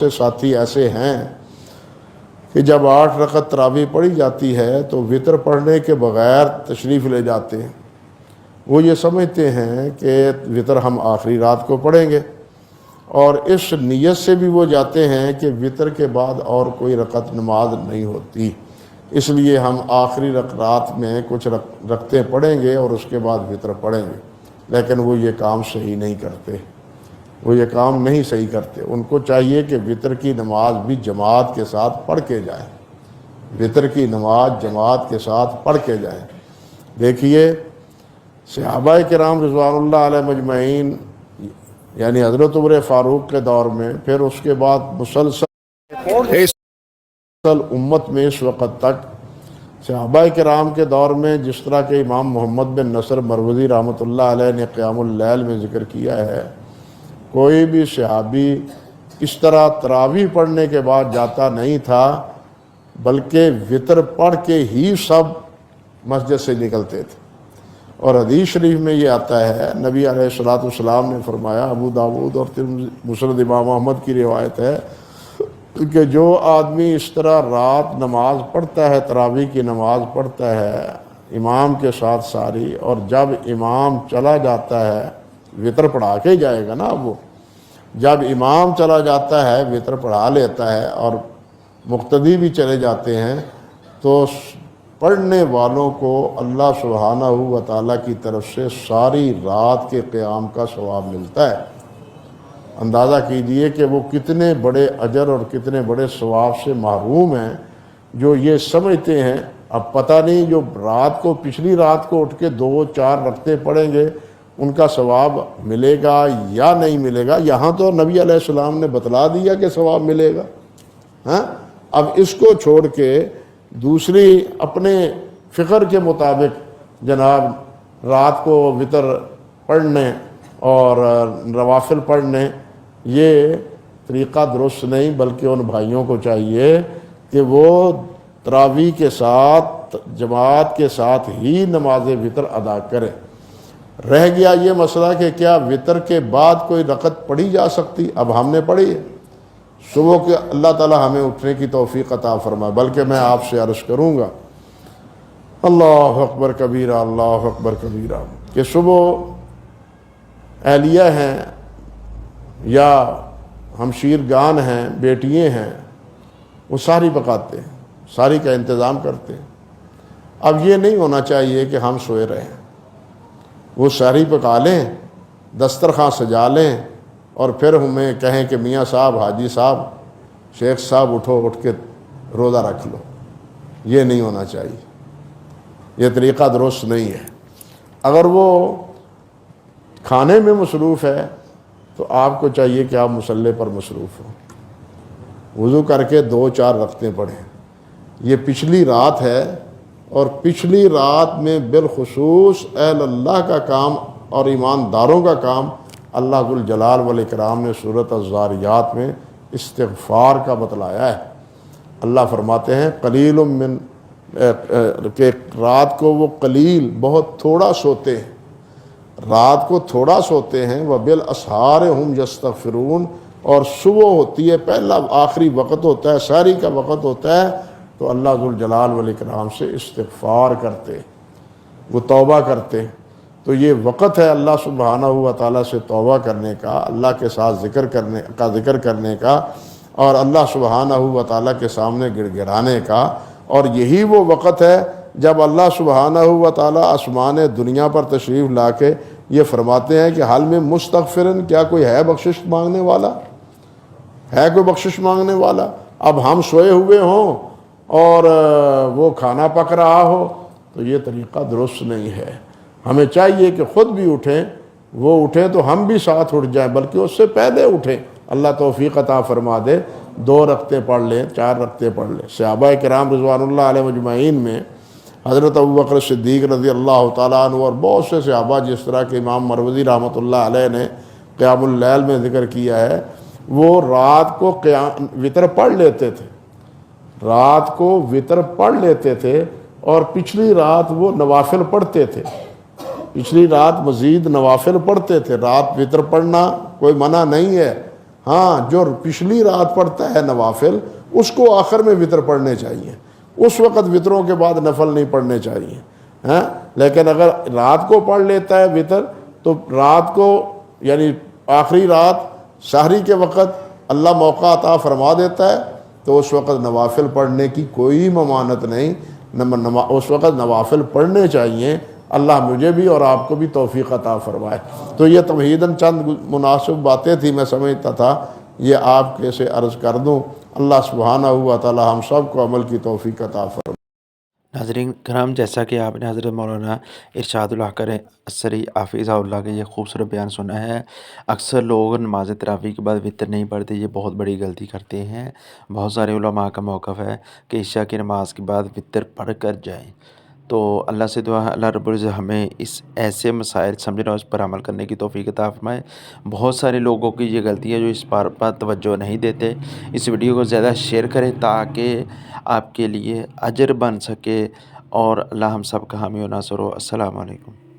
سے ساتھی ایسے ہیں کہ جب 8 رکعت تراویح پڑھی جاتی ہے تو وطر پڑھنے کے بغیر تشریف لے جاتے ہیں۔ وہ یہ سمجھتے ہیں کہ وطر ہم آخری رات کو پڑھیں گے، اور اس نیت سے بھی وہ جاتے ہیں کہ وطر کے بعد اور کوئی رکعت نماز نہیں ہوتی، اس لیے ہم آخری رات میں کچھ رکعتیں پڑھیں گے اور اس کے بعد وطر پڑھیں گے۔ لیکن وہ یہ کام صحیح نہیں کرتے، وہ یہ کام نہیں صحیح کرتے۔ ان کو چاہیے کہ وطر کی نماز بھی جماعت کے ساتھ پڑھ کے جائیں، وطر کی نماز جماعت کے ساتھ پڑھ کے جائیں۔ دیکھیے صحابہ کرام رضوان اللہ علیہ مجمعین، یعنی حضرت عمر فاروق کے دور میں، پھر اس کے بعد مسلسل امت میں اس وقت تک صحابہ کرام کے دور میں، جس طرح کہ امام محمد بن نصر مروزی رحمۃ اللہ علیہ نے قیام اللیل میں ذکر کیا ہے، کوئی بھی صحابی اس طرح تراویح پڑھنے کے بعد جاتا نہیں تھا، بلکہ وطر پڑھ کے ہی سب مسجد سے نکلتے تھے۔ اور حدیث شریف میں یہ آتا ہے، نبی علیہ الصلوۃ والسلام نے فرمایا، ابو داؤد اور مسند امام احمد کی روایت ہے کہ جو آدمی اس طرح رات نماز پڑھتا ہے، تراویح کی نماز پڑھتا ہے امام کے ساتھ ساری، اور جب امام چلا جاتا ہے، وطر پڑھا کے جائے گا نا، وہ جب امام چلا جاتا ہے وطر پڑھا لیتا ہے اور مقتدی بھی چلے جاتے ہیں، تو پڑھنے والوں کو اللہ سبحانہ و تعالیٰ کی طرف سے ساری رات کے قیام کا ثواب ملتا ہے۔ اندازہ کیجئے کہ وہ کتنے بڑے اجر اور کتنے بڑے ثواب سے محروم ہیں، جو یہ سمجھتے ہیں اب پتہ نہیں جو رات کو پچھلی رات کو اٹھ کے 2-4 رکعتیں پڑھیں گے ان کا ثواب ملے گا یا نہیں ملے گا۔ یہاں تو نبی علیہ السلام نے بتلا دیا کہ ثواب ملے گا، ہاں؟ اب اس کو چھوڑ کے دوسری اپنے فکر کے مطابق جناب رات کو وطر پڑھنے اور نوافل پڑھنے، یہ طریقہ درست نہیں، بلکہ ان بھائیوں کو چاہیے کہ وہ تراویح کے ساتھ جماعت کے ساتھ ہی نماز وطر ادا کریں۔ رہ گیا یہ مسئلہ کہ کیا وطر کے بعد کوئی رکعت پڑھی جا سکتی؟ اب ہم نے پڑھی ہے، صبح کے اللہ تعالی ہمیں اٹھنے کی توفیق عطا فرمائے۔ بلکہ میں آپ سے عرض کروں گا، اللہ اکبر کبیرہ، اللہ اکبر کبیرہ، کہ صبح اہلیہ ہیں یا ہمشیر گان ہیں، بیٹیاں ہیں، وہ ساری پکاتے ہیں، ساری کا انتظام کرتے ہیں۔ اب یہ نہیں ہونا چاہیے کہ ہم سوئے رہیں، وہ ساری پکا لیں، دسترخوان سجا لیں، اور پھر ہمیں کہیں کہ میاں صاحب، حاجی صاحب، شیخ صاحب اٹھ کے روزہ رکھ لو۔ یہ نہیں ہونا چاہیے، یہ طریقہ درست نہیں ہے۔ اگر وہ کھانے میں مصروف ہے تو آپ کو چاہیے کہ آپ مصلی پر مصروف ہوں، وضو کر کے 2-4 رکعتیں پڑھیں۔ یہ پچھلی رات ہے، اور پچھلی رات میں بالخصوص اہل اللہ کا کام اور ایمانداروں کا کام اللہ ذوالجلال والاکرام نے سورۃ الذاریات میں استغفار کا بتلایا ہے۔ اللہ فرماتے ہیں قلیل من، کہ رات کو وہ قلیل بہت تھوڑا سوتے ہیں، رات کو تھوڑا سوتے ہیں، وبالاسحار ہم یستغفرون، اور صبح ہوتی ہے، پہلا آخری وقت ہوتا ہے، سحری کا وقت ہوتا ہے، تو اللہ ذوالجلال والاکرام سے استغفار کرتے، وہ توبہ کرتے۔ تو یہ وقت ہے اللہ سبحانہ و تعالیٰ سے توبہ کرنے کا، اللہ کے ساتھ ذکر کرنے کا، اور اللہ سبحانہ و تعالیٰ کے سامنے گڑ گڑانے کا۔ اور یہی وہ وقت ہے جب اللہ سبحانہ و تعالیٰ آسمان دنیا پر تشریف لا کے یہ فرماتے ہیں کہ حال میں مستغفرن، کیا کوئی ہے بخشش مانگنے والا؟ ہے کوئی بخشش مانگنے والا؟ اب ہم سوئے ہوئے ہوں اور وہ کھانا پک رہا ہو تو یہ طریقہ درست نہیں ہے۔ ہمیں چاہیے کہ خود بھی اٹھیں، وہ اٹھیں تو ہم بھی ساتھ اٹھ جائیں، بلکہ اس سے پہلے اٹھیں۔ اللہ توفیق عطا فرما دے، 2 رکعتیں پڑھ لیں، 4 رکعتیں پڑھ لیں۔ صحابہ کرام رضوان اللہ علیہ مجمعین میں حضرت ابوبکر صدیق رضی اللہ تعالیٰ عنہ اور بہت سے صحابہ، جس طرح کہ امام مروزی رحمۃ اللہ علیہ نے قیام اللیل میں ذکر کیا ہے، وہ رات کو وطر پڑھ لیتے تھے، رات کو وطر پڑھ لیتے تھے، اور پچھلی رات وہ نوافل پڑھتے تھے، پچھلی رات مزید نوافل پڑھتے تھے۔ رات وطر پڑھنا کوئی منع نہیں ہے، ہاں جو پچھلی رات پڑھتا ہے نوافل اس کو آخر میں وطر پڑھنے چاہیے، اس وقت وطروں کے بعد نفل نہیں پڑھنے چاہیے ہاں۔ لیکن اگر رات کو پڑھ لیتا ہے وطر تو رات کو یعنی آخری رات سحری کے وقت اللہ موقع عطا فرما دیتا ہے تو اس وقت نوافل پڑھنے کی کوئی ممانعت نہیں، اس وقت نوافل پڑھنے چاہیے۔ اللہ مجھے بھی اور آپ کو بھی توفیق عطا فرمائے۔ تو یہ تمہیداً چند مناسب باتیں تھی، میں سمجھتا تھا یہ آپ کے سے عرض کر دوں۔ اللہ سبحانہ و تعالی ہم سب کو عمل کی توفیق عطا فرمائے۔ ناظرین کرام، جیسا کہ آپ نے حضرت مولانا ارشاد الحق عصری حافظہ اللہ کے یہ خوبصورت بیان سنا ہے، اکثر لوگ نماز تراویح کے بعد وطر نہیں پڑھتے، یہ بہت بڑی غلطی کرتے ہیں۔ بہت سارے علماء کا موقف ہے کہ عشاء کی نماز کے بعد وطر پڑھ کر جائیں۔ تو اللہ سے دعا ہے اللہ رب العزت ہمیں اس ایسے مسائل سمجھنا، اس پر عمل کرنے کی توفیق عطا فرمائے۔ بہت سارے لوگوں کی یہ غلطی ہے جو اس پر توجہ نہیں دیتے۔ اس ویڈیو کو زیادہ شیئر کریں تاکہ آپ کے لیے اجر بن سکے، اور اللہ ہم سب کا حامی و ناصر ہو۔ السلام علیکم۔